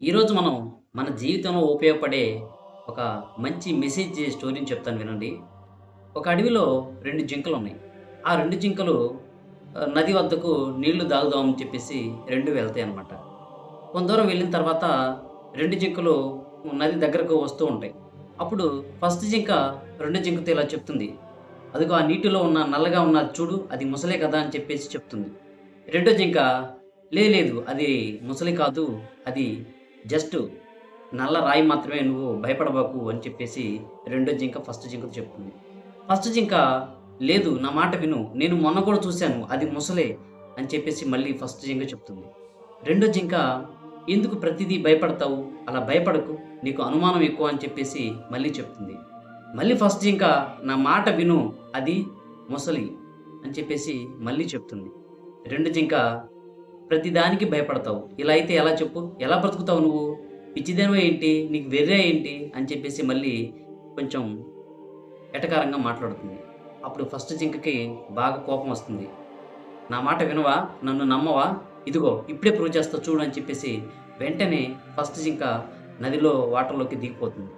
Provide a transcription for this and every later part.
ఈరోజు మనం మన జీవితంలో ఉపయోగపడే ఒక మంచి మెసేజ్ స్టోరీని చెప్తాను వినండి. ఒక అడవిలో 2 జింకలున్నాయి. ఆ 2 జింకలు నది వద్దకు నీళ్లు తాగుదామని చెప్పేసి 2 వెళ్తాయన్నమాట. కొంత దూరం వెళ్ళిన తర్వాత 2 జింకలు నది దగ్గరకు వస్తూ ఉంటాయి. అప్పుడు ఫస్ట్ జింక రెండో జింకతో ఇలా చెప్తుంది. "అదిగో ఆ నీటిలో ఉన్న నల్లగా ఉన్నది చూడు అది మొసలే కదా!" అని చెప్పేసి చెప్తుంది. రెండో జింక లేదు అది మొసలి కాదు. అది జస్ట్ నల్ల రాయి మాత్రమే. నువ్వు భయపడబాకు అని చెప్పేసి రెండో జింక ఫస్ట్ జింకతో చెప్తుంది. ఫస్ట్ జింక లేదు నా మాట విను. నేను మొన్న కూడా చూసాను. అది మొసలే అని చెప్పేసి మళ్ళీ ఫస్ట్ జింక చెప్తుంది. రెండో జింక ఎందుకు ప్రతిదీ భయపడతావు? అలా భయపడకు. నీకు అనుమానం ఎక్కువ అని చెప్పేసి మళ్ళీ చెప్తుంది. మళ్ళీ ఫస్ట్ జింక నా మాట విను. అది మొసలి అని చెప్పేసి మళ్ళీ చెప్తుంది. రెండు జింక ప్రతిదానికి భయపడతావు. ఇలా అయితే ఎలా చెప్పు? ఎలా బ్రతుకుతావు నువ్వు? పిచ్చిదానివా ఏంటి? నీకు వెర్రా ఏంటి? అని చెప్పేసి మళ్ళీ కొంచెం ఎటకారంగా మాట్లాడుతుంది. అప్పుడు ఫస్ట్ జింకకి బాగా కోపం వస్తుంది. నా మాట వినవా? నన్ను నమ్మవా? ఇదిగో ఇప్పుడే ప్రూవ్ చేస్తా చూడు అని చెప్పేసి వెంటనే ఫస్ట్ జింక నదిలో వాటర్‌లోకి దిగిపోతుంది.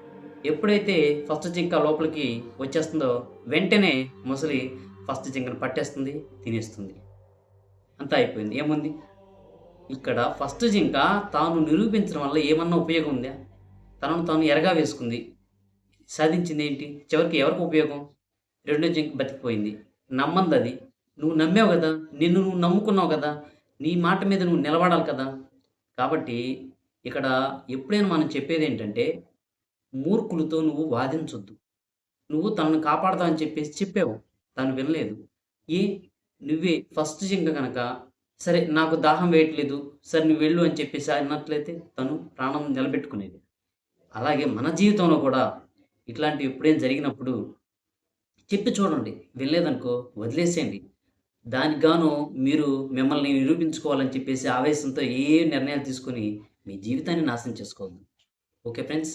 ఎప్పుడైతే ఫస్ట్ జింక లోపలికి వచ్చేస్తుందో వెంటనే మొసలి ఫస్ట్ జింకను పట్టేస్తుంది, తినేస్తుంది. అంతా అయిపోయింది. ఏముంది? ఇక్కడ ఫస్ట్ జింక తాను నిరూపించడం వల్ల ఏమన్నా ఉపయోగం ఉందా? తనను తాను ఎరగా వేసుకుంది. సాధించిందేంటి? చివరికి ఎవరికి ఉపయోగం? రెండో జింక బతికిపోయింది. నమ్మందది. నువ్వు నమ్మావు గదా! నిన్ను నువ్వు నమ్ముకున్నావు గదా! నీ మాట మీద నువ్వు నిలబడాలి కదా! కాబట్టి ఇక్కడ ఎప్పుడైనా మనం చెప్పేదేంటంటే, మూర్ఖులతో నువ్వు వాదించొద్దు. నువ్వు తనను కాపాడతా అని చెప్పేసి చెప్పావు. తను వినలేదు. ఏ నువ్వే ఫస్ట్ జింక గనక, సరే నాకు దాహం వేయట్లేదు. సరే నువ్వు వెళ్ళు అని చెప్పేసి అన్నట్లయితే తను ప్రాణం నిలబెట్టుకునేది. అలాగే మన జీవితంలో కూడా ఇట్లాంటివి ఎప్పుడైనా జరిగినప్పుడు చెప్పి చూడండి. వినలేదనుకో వదిలేసేయండి. దానికి గాను మీరు మిమ్మల్ని నిరూపించుకోవాలని చెప్పేసి ఆవేశంతో ఏ నిర్ణయాలు తీసుకొని మీ జీవితాన్ని నాశనం చేసుకోవద్దు. Okay friends.